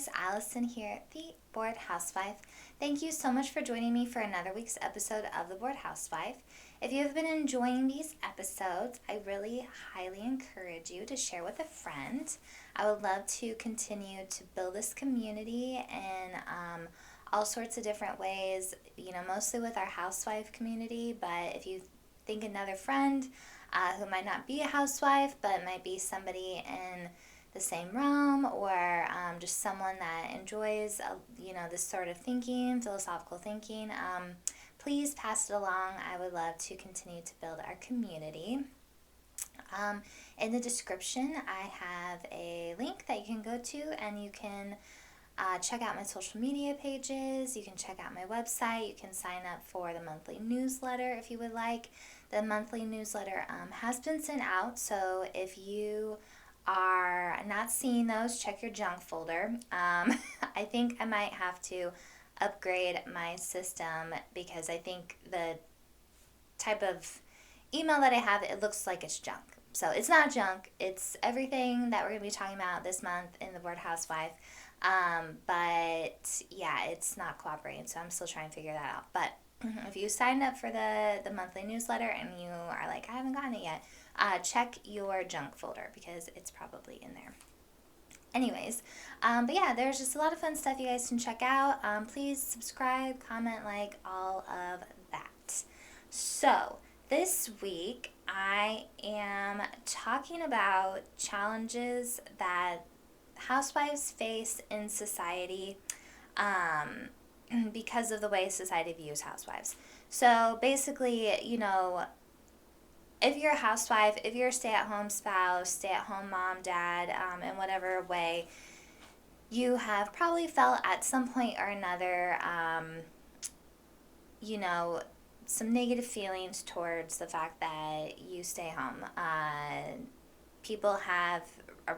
guys, Allison here, the Bored Housewife. Thank you so much for joining me for another week's episode of the Bored Housewife. If you have been enjoying these episodes, I really highly encourage you to share with a friend. I would love to continue to build this community in all sorts of different ways, mostly with our housewife community, but if you think another friend who might not be a housewife but might be somebody in the same realm, or just someone that enjoys this sort of thinking, philosophical thinking, please pass it along. I would love to continue to build our community. In the description I have a link that you can go to, and you can check out my social media pages. You can check out my website. You can sign up for the monthly newsletter if you would like. The monthly newsletter has been sent out, so if you are not seeing those, check your junk folder. I think I might have to upgrade my system because I think the type of email that I have, it looks like it's junk. So it's not junk. It's everything that we're going to be talking about this month in the Bored Housewife. But yeah, it's not cooperating, so I'm still trying to figure that out. But if you signed up for the monthly newsletter and you are like, I haven't gotten it yet, check your junk folder because it's probably in there. Anyways, but yeah, there's just a lot of fun stuff you guys can check out. Please subscribe, comment, like, all of that. So this week I am talking about challenges that housewives face in society because of the way society views housewives. So basically, if you're a housewife, if you're a stay-at-home spouse, stay-at-home mom, dad, in whatever way, you have probably felt at some point or another, some negative feelings towards the fact that you stay home. People are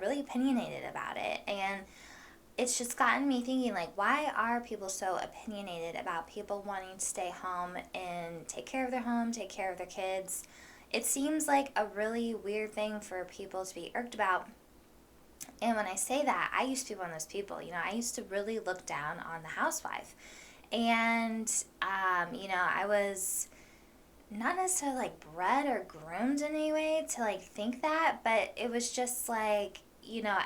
really opinionated about it, and it's just gotten me thinking, why are people so opinionated about people wanting to stay home and take care of their home, take care of their kids? It seems like a really weird thing for people to be irked about. And when I say that, I used to be one of those people. I used to really look down on the housewife. And, I was not necessarily bred or groomed in any way to think that, but it was just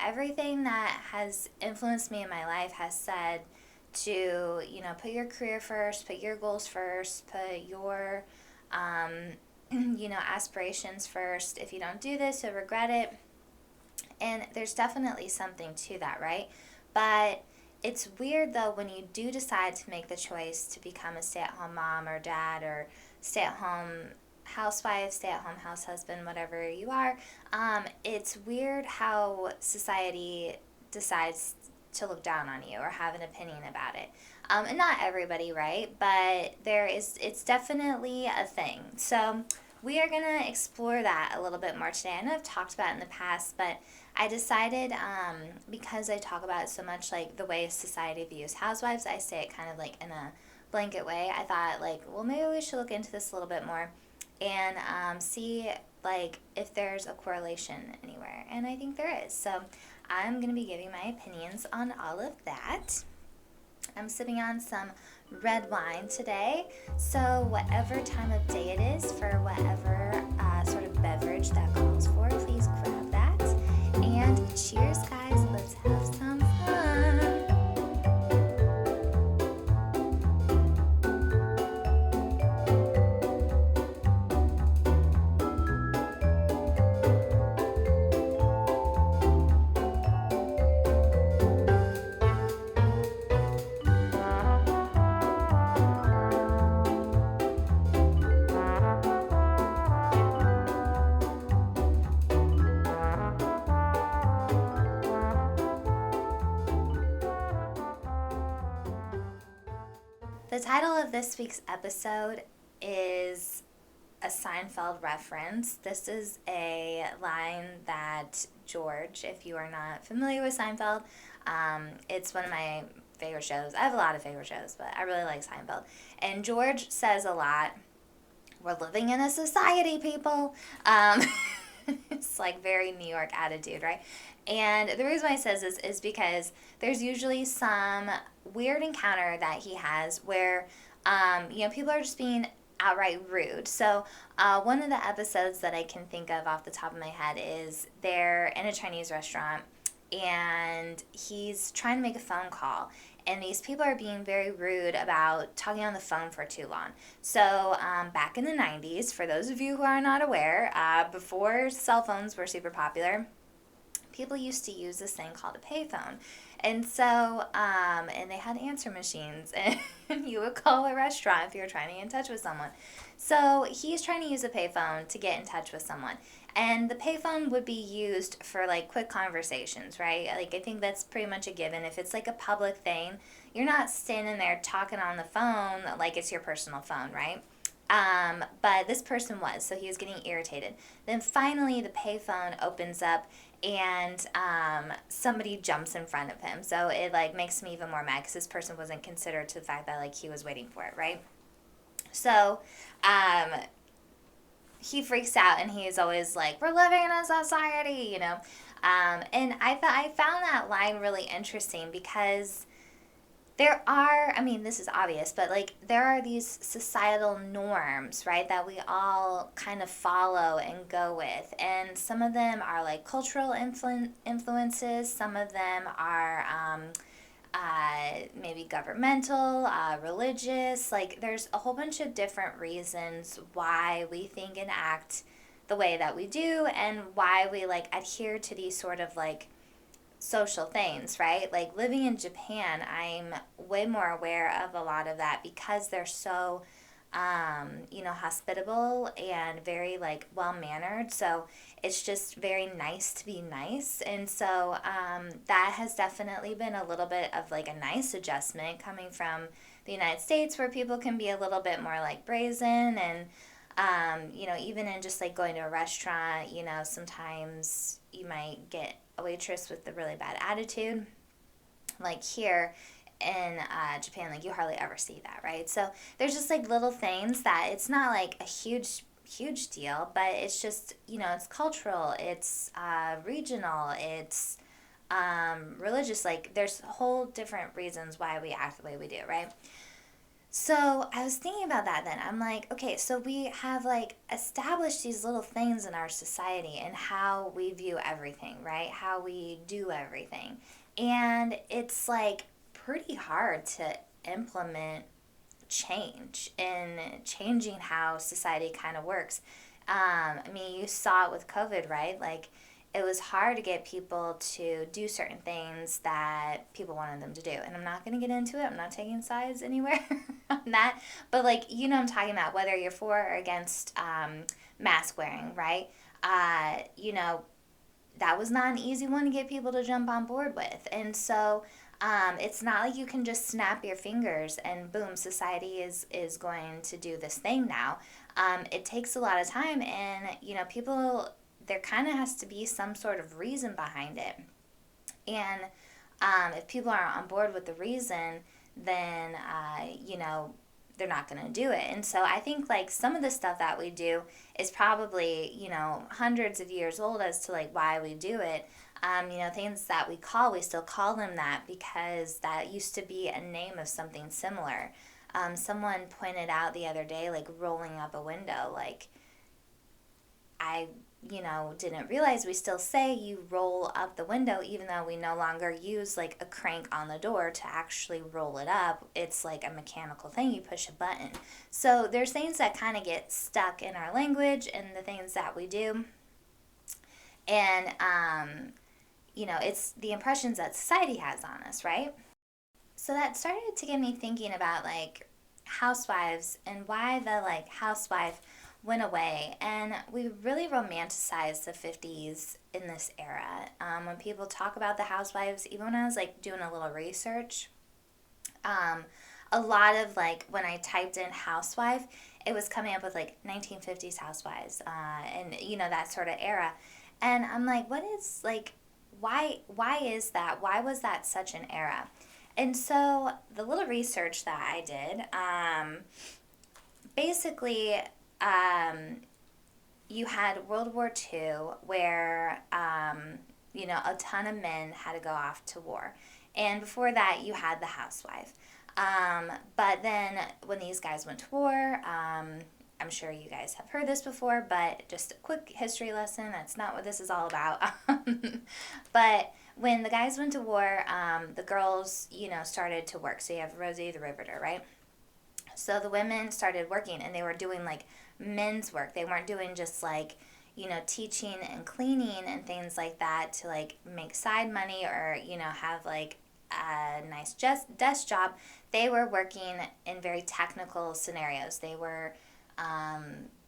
everything that has influenced me in my life has said to, put your career first, put your goals first, put your, aspirations first. If you don't do this, you'll regret it. And there's definitely something to that, right? But it's weird, though, when you do decide to make the choice to become a stay-at-home mom or dad or stay-at-home housewife, stay-at-home house husband, whatever you are. It's weird how society decides to look down on you or have an opinion about it. And not everybody, right? But it's definitely a thing. So we are going to explore that a little bit more today. I know I've talked about it in the past, but I decided, because I talk about it so much, the way society views housewives, I say it kind of in a blanket way. I thought, maybe we should look into this a little bit more and see, if there's a correlation anywhere. And I think there is. So I'm going to be giving my opinions on all of that. I'm sipping on some red wine today, so whatever time of day it is, for whatever sort of beverage that calls for, please grab that. And cheers, guys. Let's have some fun. The title of this week's episode is a Seinfeld reference. This is a line that George, if you are not familiar with Seinfeld, it's one of my favorite shows. I have a lot of favorite shows, but I really like Seinfeld. And George says a lot, we're living in a society, people. It's like very New York attitude, right? And the reason why he says this is because there's usually some weird encounter that he has where, people are just being outright rude. So, one of the episodes that I can think of off the top of my head is they're in a Chinese restaurant and he's trying to make a phone call. And these people are being very rude about talking on the phone for too long. So, back in the 90s, for those of you who are not aware, before cell phones were super popular, people used to use this thing called a payphone. And so, and they had answer machines, and you would call a restaurant if you were trying to get in touch with someone. So he's trying to use a payphone to get in touch with someone. And the payphone would be used for like quick conversations, right? Like, I think that's pretty much a given. If it's like a public thing, you're not standing there talking on the phone like it's your personal phone, right? But this person was, so he was getting irritated. Then finally, the payphone opens up, and somebody jumps in front of him. So it like makes me even more mad because this person wasn't considerate to the fact that like he was waiting for it, right? So he freaks out, and he's always like, "We're living in a society," you know. And I found that line really interesting because there are, I mean, this is obvious, but like there are these societal norms, right, that we all kind of follow and go with. And some of them are like cultural influences, some of them are maybe governmental, religious. Like there's a whole bunch of different reasons why we think and act the way that we do, and why we like adhere to these sort of like social things, right? Like living in Japan, I'm way more aware of a lot of that because they're so, hospitable and very like well mannered. So it's just very nice to be nice. And so that has definitely been a little bit of like a nice adjustment coming from the United States, where people can be a little bit more like brazen. And even in just like going to a restaurant, sometimes you might get a waitress with a really bad attitude. Like here in Japan, like you hardly ever see that, right? So there's just like little things that it's not like a huge deal, but it's just, it's cultural, it's regional, it's religious. Like there's whole different reasons why we act the way we do, right? So I was thinking about that then. I'm like, okay, so we have like established these little things in our society and how we view everything, right? How we do everything. And it's like pretty hard to implement change in changing how society kind of works. I mean, you saw it with COVID, right? Like, it was hard to get people to do certain things that people wanted them to do. And I'm not going to get into it. I'm not taking sides anywhere on that. But, like, I'm talking about whether you're for or against mask wearing, right? That was not an easy one to get people to jump on board with. And so it's not like you can just snap your fingers and boom, society is going to do this thing now. It takes a lot of time, and, people, there kind of has to be some sort of reason behind it. And if people aren't on board with the reason, then, they're not going to do it. And so I think like some of the stuff that we do is probably, hundreds of years old as to like why we do it. Things that we still call them that because that used to be a name of something similar. Someone pointed out the other day, like rolling up a window, like I didn't realize we still say you roll up the window, even though we no longer use like a crank on the door to actually roll it up. It's like a mechanical thing. You push a button. So there's things that kind of get stuck in our language and the things that we do. And, it's the impressions that society has on us, right? So that started to get me thinking about like housewives and why the like housewife went away. And we really romanticized the 50s in this era. When people talk about the housewives, even when I was like doing a little research, a lot of like when I typed in housewife, it was coming up with like 1950s housewives, and that sort of era. And I'm like, what is like, why is that? Why was that such an era? And so the little research that I did, basically, you had World War II where, a ton of men had to go off to war. And before that, you had the housewife. But then when these guys went to war, I'm sure you guys have heard this before, but just a quick history lesson. That's not what this is all about. But when the guys went to war, the girls, started to work. So you have Rosie the Riveter, right? So the women started working, and they were doing like men's work. They weren't doing just like, teaching and cleaning and things like that to like make side money or, have like a nice desk job. They were working in very technical scenarios. They were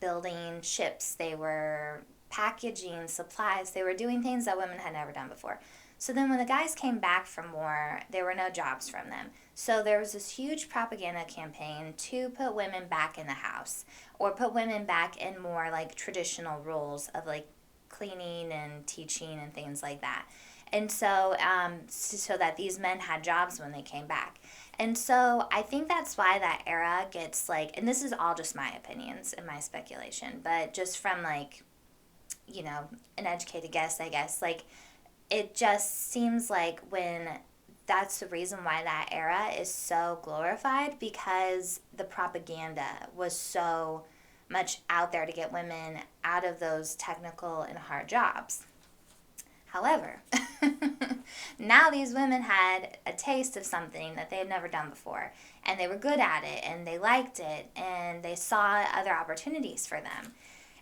building ships. They were packaging supplies. They were doing things that women had never done before. So then when the guys came back from war, there were no jobs from them. So there was this huge propaganda campaign to put women back in the house or put women back in more like traditional roles of like cleaning and teaching and things like that. And so so that these men had jobs when they came back. And so I think that's why that era gets like, and this is all just my opinions and my speculation, but just from like, an educated guess, I guess, like, it just seems like when that's the reason why that era is so glorified, because the propaganda was so much out there to get women out of those technical and hard jobs. However, now these women had a taste of something that they had never done before, and they were good at it, and they liked it, and they saw other opportunities for them.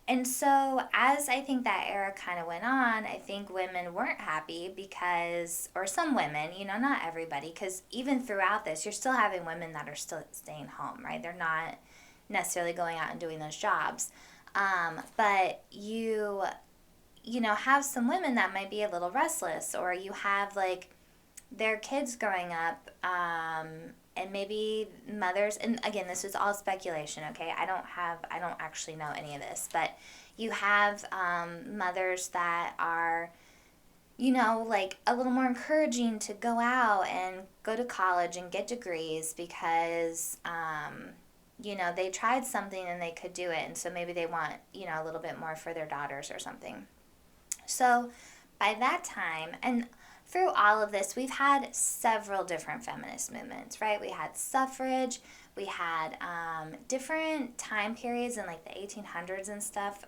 And so as I think that era kind of went on, I think women weren't happy because, or some women, not everybody, because even throughout this, you're still having women that are still staying home, right? They're not necessarily going out and doing those jobs. But you have some women that might be a little restless, or you have like their kids growing up, and maybe mothers, and again, this is all speculation, okay? I don't actually know any of this, but you have mothers that are, like a little more encouraging to go out and go to college and get degrees because, they tried something and they could do it, and so maybe they want, a little bit more for their daughters or something. So by that time, and through all of this, we've had several different feminist movements, right? We had suffrage, we had different time periods in like the 1800s and stuff,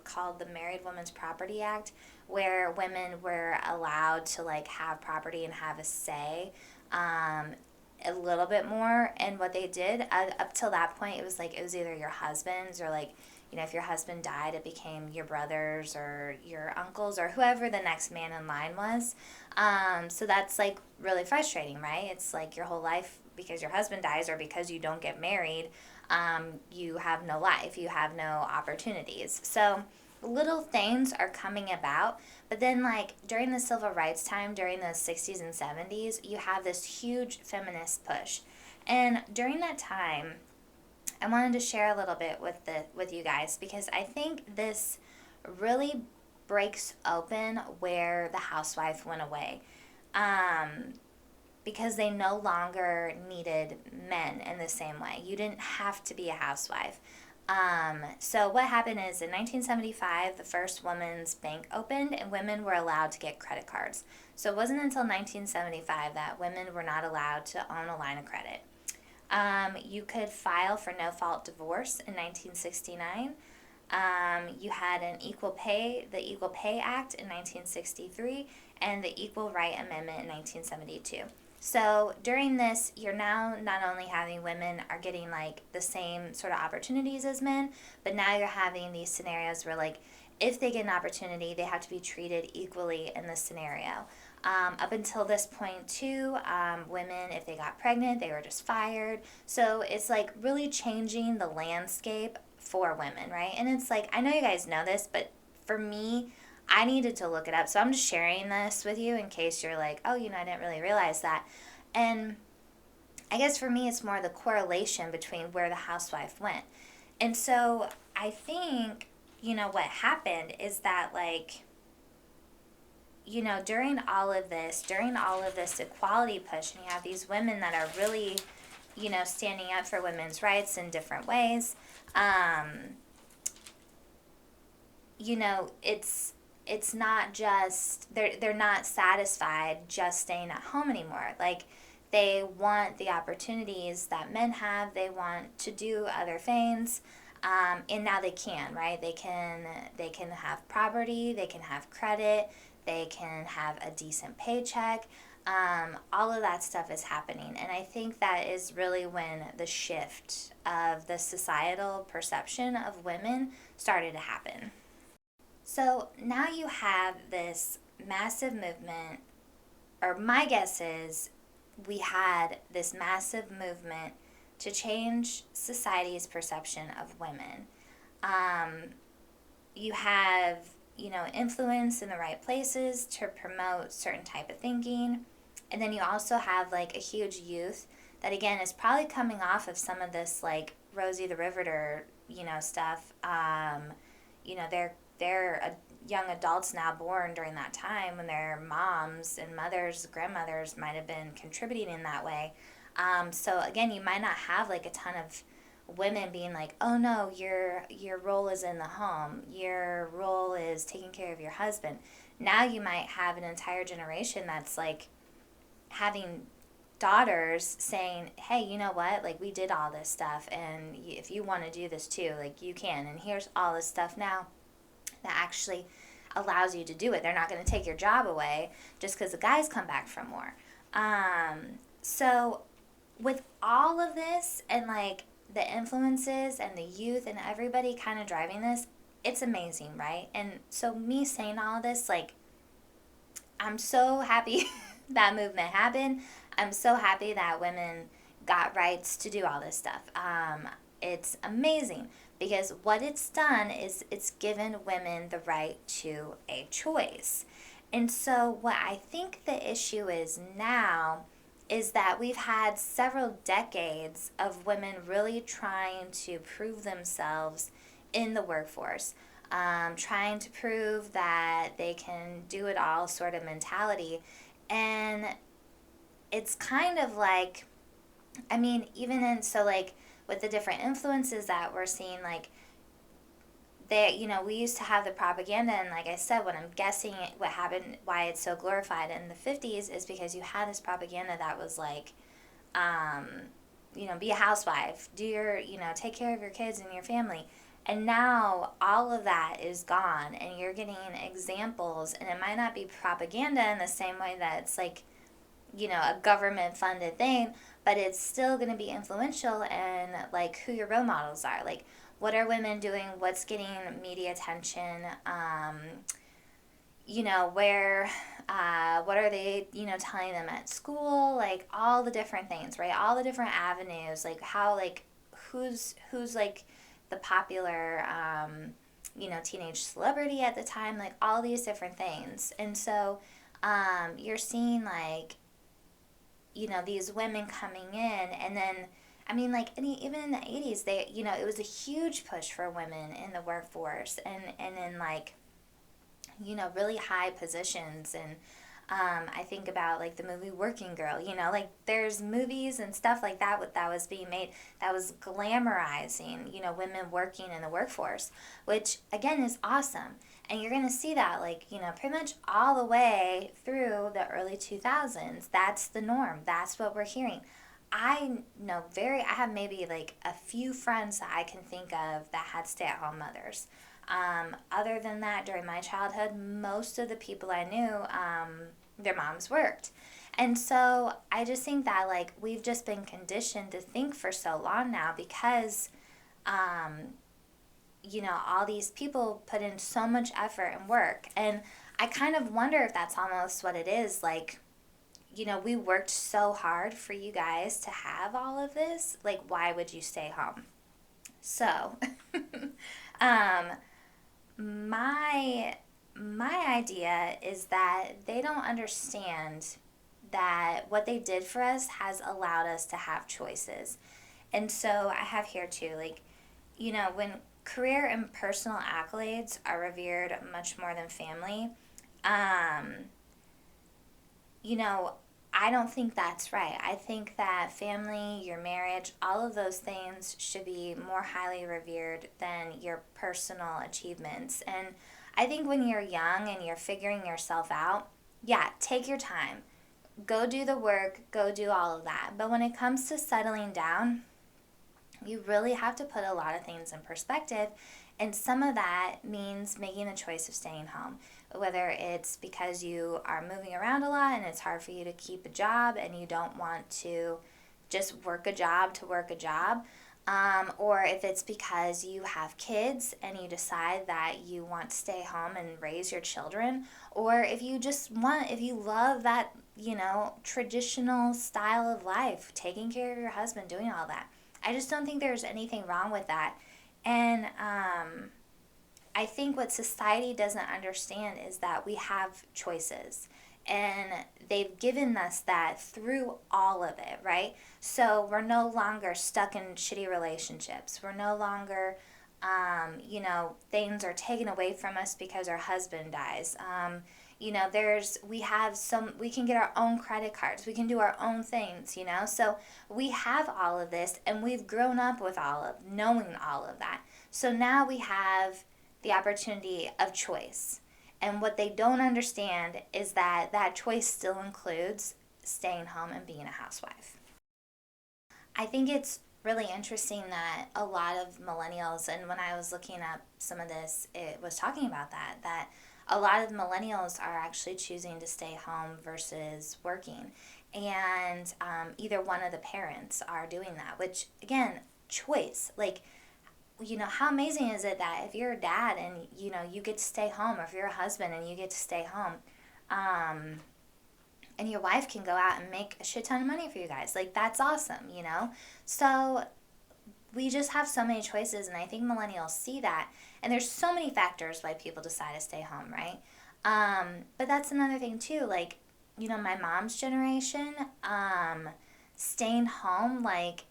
called the Married Women's Property Act, where women were allowed to like have property and have a say a little bit more in what they did. Up till that point, it was either your husband's or like, if your husband died, it became your brothers or your uncles or whoever the next man in line was. So that's like really frustrating, right? It's like your whole life, because your husband dies or because you don't get married, you have no life, you have no opportunities. So little things are coming about, but then like during the civil rights time, during the 60s and 70s, you have this huge feminist push. And during that time, I wanted to share a little bit with you guys, because I think this really breaks open where the housewife went away, because they no longer needed men in the same way. You didn't have to be a housewife. So what happened is in 1975, the first women's bank opened and women were allowed to get credit cards. So it wasn't until 1975 that women were not allowed to own a line of credit. You could file for no-fault divorce in 1969. You had the Equal Pay Act in 1963, and the Equal Right Amendment in 1972. So during this, you're now not only having women are getting like the same sort of opportunities as men, but now you're having these scenarios where like if they get an opportunity, they have to be treated equally in this scenario. Up until this point too, women, if they got pregnant, they were just fired. So it's like really changing the landscape for women, right? And it's like, I know you guys know this, but for me, I needed to look it up. So I'm just sharing this with you in case you're like, oh, I didn't really realize that. And I guess for me, it's more the correlation between where the housewife went. And so I think, what happened is that like, during all of this equality push, and you have these women that are really, standing up for women's rights in different ways. it's not just they're not satisfied just staying at home anymore. Like they want the opportunities that men have. They want to do other things, and now they can, right? They can have property. They can have credit. They can have a decent paycheck. All of that stuff is happening, and I think that is really when the shift of the societal perception of women started to happen. So now you have this massive movement, or my guess is we had this massive movement to change society's perception of women. Um, you have, influence in the right places to promote certain type of thinking. And then you also have like a huge youth that again is probably coming off of some of this like Rosie the Riveter, stuff. They're young adults now born during that time when their moms and mothers, grandmothers might have been contributing in that way. So again, you might not have like a ton of women being like, "Oh no, your role is in the home. Your role is taking care of your husband." Now you might have an entire generation that's like having daughters saying, "Hey, you know what? Like we did all this stuff, and if you want to do this too, like you can. And here's all this stuff now that actually allows you to do it. They're not going to take your job away just because the guys come back from war." So with all of this and like the influences and the youth and everybody kind of driving this, it's amazing, right? And so me saying all of this, like, I'm so happy that movement happened. I'm so happy that women got rights to do all this stuff. It's amazing because what it's done is it's given women the right to a choice. And so, what I think the issue is now is that we've had several decades of women really trying to prove themselves in the workforce, trying to prove that they can do it all sort of mentality. And it's kind of like, I mean, even in, so like with the different influences that we're seeing, like, we used to have the propaganda, and like I said, what I'm guessing what happened, why it's so glorified in the 50s is because you had this propaganda that was like, um, be a housewife, do your, take care of your kids and your family. And now all of that is gone, and you're getting examples, and it might not be propaganda in the same way that it's like, a government funded thing, but it's still going to be influential in like who your role models are. Like, what are women doing? What's getting media attention? Where, what are they, telling them at school? Like all the different things, right? All the different avenues, like how, like, who's like the popular, teenage celebrity at the time, like all these different things. And so, you're seeing like, these women coming in, and then I mean, like, even in the 80s, it was a huge push for women in the workforce and in, like, really high positions. And I think about, like, the movie Working Girl, like, there's movies and stuff like that was being made that was glamorizing, women working in the workforce, which, again, is awesome. And you're going to see that, like, pretty much all the way through the early 2000s. That's the norm. That's what we're hearing. I have maybe like a few friends that I can think of that had stay at home mothers. Other than that, during my childhood, most of the people I knew, their moms worked. And so I just think that like we've just been conditioned to think for so long now because, all these people put in so much effort and work. And I kind of wonder if that's almost what it is. Like, we worked so hard for you guys to have all of this. Like, why would you stay home? So, um, my idea is that they don't understand that what they did for us has allowed us to have choices. And so I have here too, like, when career and personal accolades are revered much more than family, um, I don't think that's right. I think that family, your marriage, all of those things should be more highly revered than your personal achievements. And I think when you're young and you're figuring yourself out, yeah, take your time. Go do the work, go do all of that. But when it comes to settling down, you really have to put a lot of things in perspective. And some of that means making the choice of staying home, whether it's because you are moving around a lot and it's hard for you to keep a job and you don't want to just work a job to work a job. Or if it's because you have kids and you decide that you want to stay home and raise your children, or if you just want, if you love that, traditional style of life, taking care of your husband, doing all that. I just don't think there's anything wrong with that. And I think what society doesn't understand is that we have choices. And they've given us that through all of it, right? So we're no longer stuck in shitty relationships. We're no longer, things are taken away from us because our husband dies. We can get our own credit cards. We can do our own things, So we have all of this and we've grown up with knowing all of that. So now we have the opportunity of choice. And what they don't understand is that that choice still includes staying home and being a housewife. I think it's really interesting that a lot of millennials, and when I was looking up some of this, it was talking about that a lot of millennials are actually choosing to stay home versus working. And either one of the parents are doing that, which, again, choice. Like, how amazing is it that if you're a dad and, you get to stay home, or if you're a husband and you get to stay home, and your wife can go out and make a shit ton of money for you guys. Like, that's awesome, So we just have so many choices, and I think millennials see that. And there's so many factors why people decide to stay home, right? But that's another thing, too. Like, my mom's generation, staying home, like,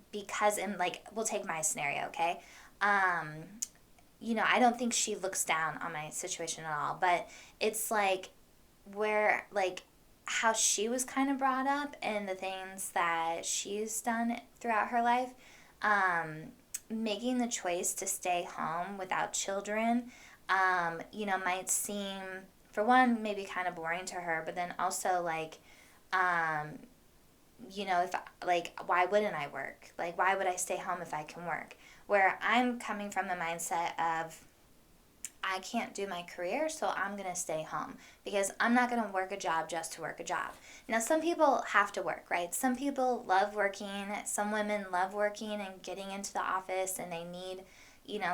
because, and like, we'll take my scenario, okay? I don't think she looks down on my situation at all, but it's like how she was kind of brought up and the things that she's done throughout her life, making the choice to stay home without children, might seem, for one, maybe kind of boring to her, but then also like, if why wouldn't I work? Like, why would I stay home if I can work? Where I'm coming from the mindset of, I can't do my career, so I'm going to stay home because I'm not going to work a job just to work a job. Now, some people have to work, right? Some people love working. Some women love working and getting into the office, and they need,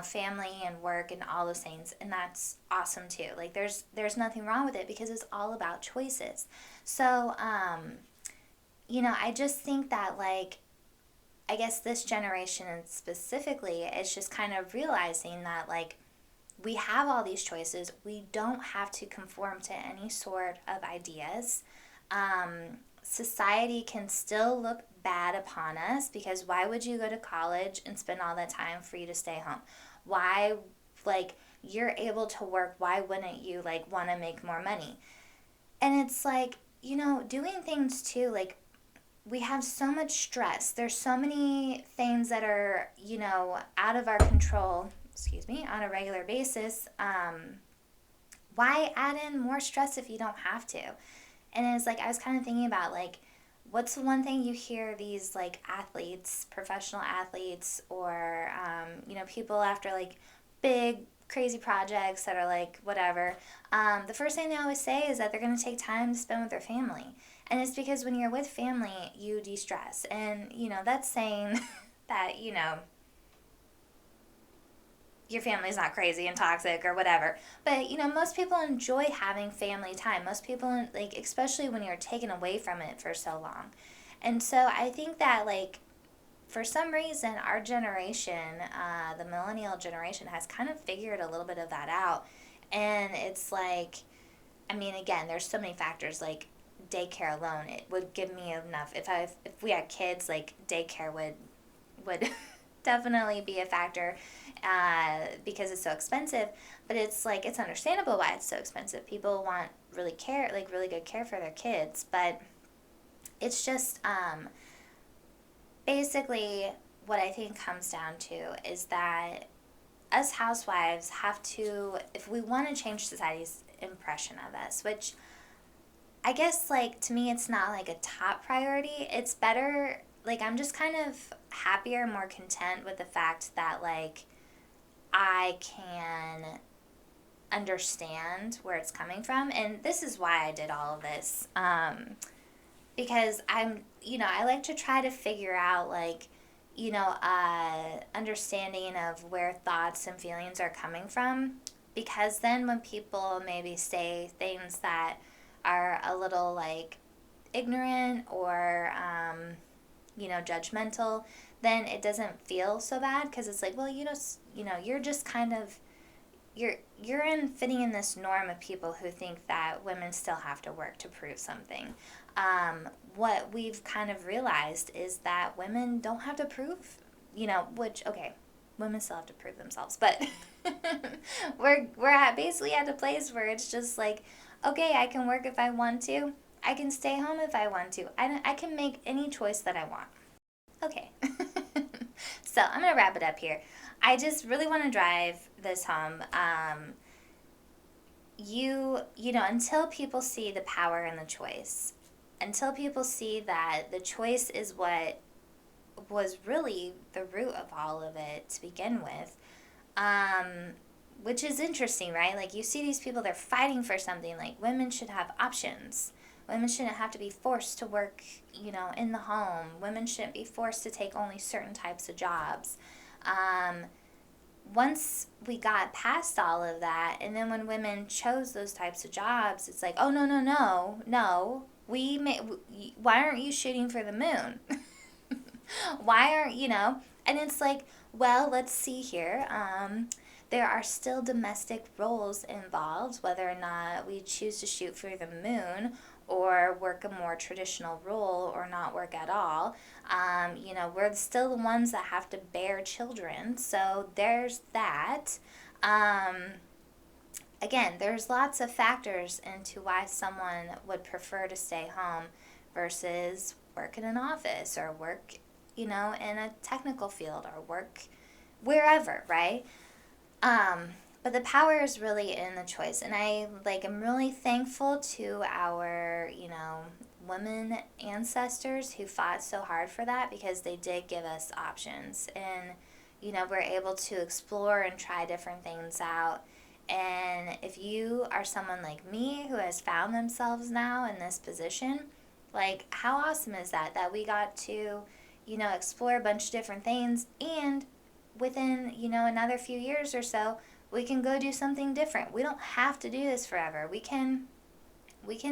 family and work and all those things, and that's awesome too. Like, there's nothing wrong with it because it's all about choices. So, I just think that, like, I guess this generation specifically is just kind of realizing that, like, we have all these choices. We don't have to conform to any sort of ideas. Society can still look bad upon us because why would you go to college and spend all that time for you to stay home? Why, like, you're able to work, why wouldn't you, like, want to make more money? And it's like, doing things too, like, we have so much stress. There's so many things that are, out of our control, on a regular basis. Why add in more stress if you don't have to? And it's like, I was kind of thinking about, like, what's the one thing you hear these, like, athletes, professional athletes, or, people after, like, big, crazy projects that are, like, whatever. The first thing they always say is that they're going to take time to spend with their family. And it's because when you're with family, you de-stress. And, that's saying that, your family's not crazy and toxic or whatever. But, most people enjoy having family time. Most people, like, especially when you're taken away from it for so long. And so I think that, like, for some reason, our generation, the millennial generation, has kind of figured a little bit of that out. And it's like, I mean, again, there's so many factors, like, daycare alone, it would give me enough. If we had kids, like, daycare would definitely be a factor, because it's so expensive. But it's like, it's understandable why it's so expensive. People want really good care for their kids. But it's just basically what I think comes down to is that us housewives have to, if we want to change society's impression of us, which I guess, like, to me, it's not like a top priority. It's better, like, I'm just kind of happier, more content with the fact that, like, I can understand where it's coming from. And this is why I did all of this. Because I like to try to figure out, like, understanding of where thoughts and feelings are coming from. Because then when people maybe say things that are a little, like, ignorant or, judgmental, then it doesn't feel so bad because it's like, well, you're just kind of, fitting in this norm of people who think that women still have to work to prove something. What we've kind of realized is that women don't have to prove, okay, women still have to prove themselves, but basically at a place where it's just like, okay, I can work if I want to. I can stay home if I want to. I can make any choice that I want. Okay. So I'm going to wrap it up here. I just really want to drive this home. Until people see the power in the choice, until people see that the choice is what was really the root of all of it to begin with, which is interesting, right? Like, you see these people, they're fighting for something. Like, women should have options. Women shouldn't have to be forced to work, in the home. Women shouldn't be forced to take only certain types of jobs. Once we got past all of that, and then when women chose those types of jobs, it's like, oh, no. Why aren't you shooting for the moon? Why aren't, and it's like, well, let's see here. There are still domestic roles involved, whether or not we choose to shoot for the moon or work a more traditional role or not work at all. We're still the ones that have to bear children. So there's that. Again, there's lots of factors into why someone would prefer to stay home versus work in an office or work, in a technical field or work wherever, right? But the power is really in the choice. And I'm really thankful to our, women ancestors who fought so hard for that, because they did give us options. And, we're able to explore and try different things out. And if you are someone like me who has found themselves now in this position, like, how awesome is that we got to, explore a bunch of different things, and within, another few years or so, we can go do something different. We don't have to do this forever. We can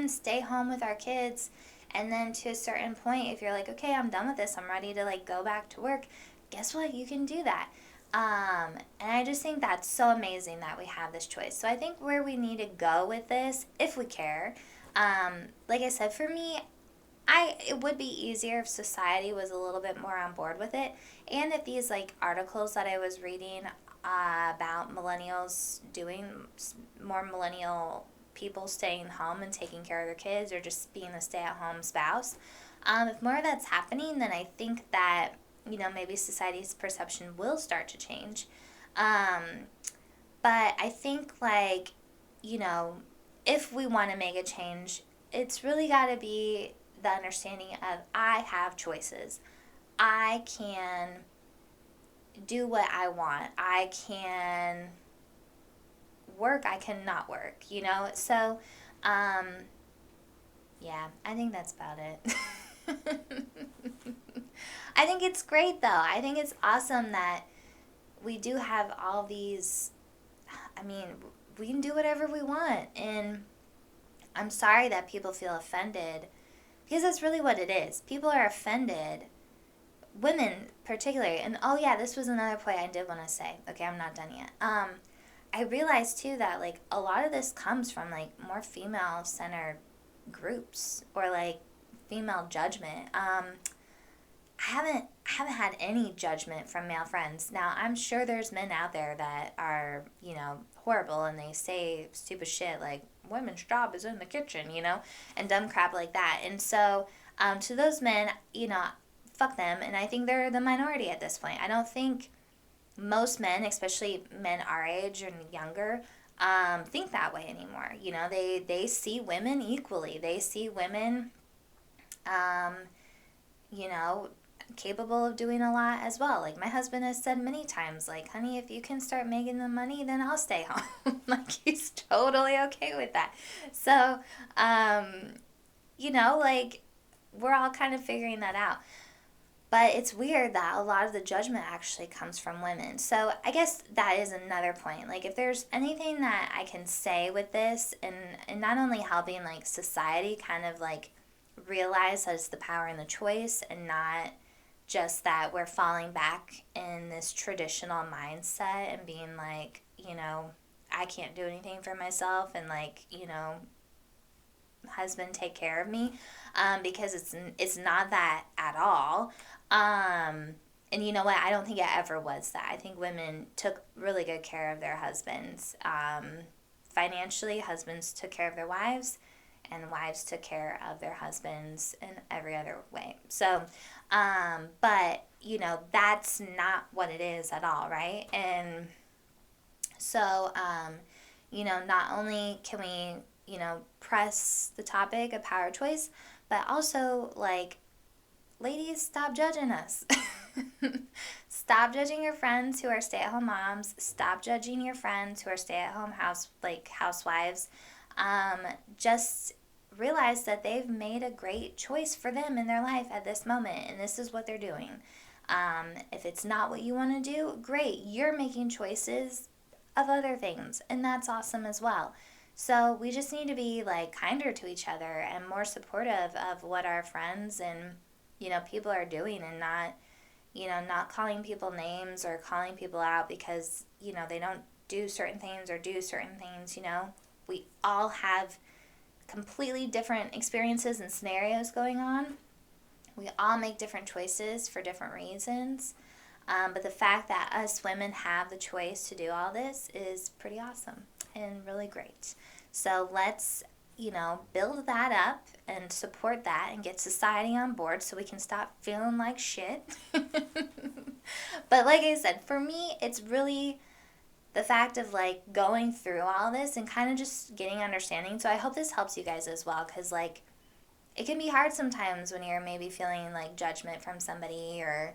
stay home with our kids, and then to a certain point, if you're like, okay, I'm done with this, I'm ready to, like, go back to work, guess what? You can do that. And I just think that's so amazing that we have this choice. So I think where we need to go with this, if we care, like I said, for me, it would be easier if society was a little bit more on board with it, and if these, like, articles that I was reading about millennials doing, more millennial people staying home and taking care of their kids, or just being a stay-at-home spouse, if more of that's happening, then I think that, maybe society's perception will start to change. But I think, like, if we want to make a change, it's really got to be the understanding of, I have choices. I can do what I want. I can work. I can not work, So, yeah, I think that's about it. I think it's great, though. I think it's awesome that we do have all these, we can do whatever we want. And I'm sorry that people feel offended, because that's really what it is. People are offended, women particularly. And oh yeah, this was another point I did want to say. Okay, I'm not done yet. I realized too that, like, a lot of this comes from, like, more female-centered groups, or, like, female judgment. I haven't had any judgment from male friends. Now, I'm sure there's men out there that are, horrible, and they say stupid shit like, women's job is in the kitchen, and dumb crap like that. And so, to those men, fuck them, and I think they're the minority at this point. I don't think most men, especially men our age and younger, think that way anymore. You know, they see women equally. They see women, um, you know, capable of doing a lot as well. Like my husband has said many times, like, honey, if you can start making the money, then I'll stay home. Like he's totally okay with that. So, you know, like we're all kind of figuring that out. But it's weird that a lot of the judgment actually comes from women. So I guess that is another point. Like if there's anything that I can say with this, and not only helping like society kind of like realize that it's the power in the choice and not just that we're falling back in this traditional mindset and being like, you know, I can't do anything for myself and like, you know, husband take care of me, because it's not that at all. And you know what? I don't think it ever was that. I think women took really good care of their husbands. Financially, husbands took care of their wives, and wives took care of their husbands in every other way. So, but you know, that's not what it is at all, right? And so, you know, not only can we, you know, press the topic of power choice, but also like, ladies, stop judging us. Stop judging your friends who are stay-at-home moms. Stop judging your friends who are stay-at-home housewives. Just realize that they've made a great choice for them in their life at this moment, and this is what they're doing. If it's not what you want to do, great. You're making choices of other things, and that's awesome as well. So we just need to be like kinder to each other and more supportive of what our friends and, you know, people are doing, and not, you know, not calling people names or calling people out because, you know, they don't do certain things or do certain things. You know, we all have completely different experiences and scenarios going on. We all make different choices for different reasons. But the fact that us women have the choice to do all this is pretty awesome and really great. So let's, you know, build that up and support that and get society on board so we can stop feeling like shit. But like I said, for me, it's really the fact of like going through all this and kind of just getting understanding. So I hope this helps you guys as well, because like it can be hard sometimes when you're maybe feeling like judgment from somebody, or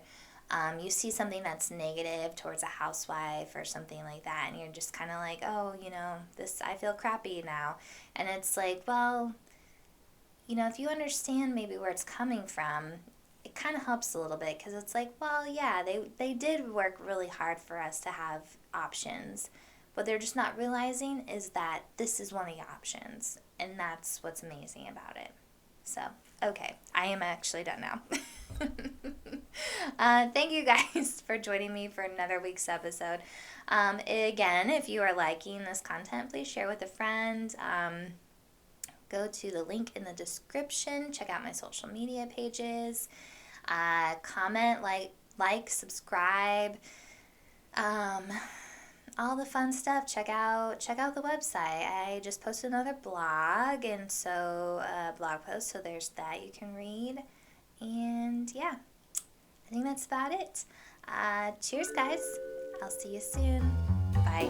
you see something that's negative towards a housewife or something like that, and you're just kind of like, oh, you know, this, I feel crappy now. And it's like, well, you know, if you understand maybe where it's coming from, it kind of helps a little bit, because it's like, well, yeah, they did work really hard for us to have options. What they're just not realizing is that this is one of the options, and that's what's amazing about it. So, okay, I am actually done now. Thank you guys for joining me for another week's episode. Again, if you are liking this content, please share with a friend. Go to the link in the description. Check out my social media pages. Comment, like, subscribe. All the fun stuff. Check out the website. I just posted another blog, and so blog post, so there's that you can read. And yeah, I think that's about it. Cheers, guys. I'll see you soon. Bye.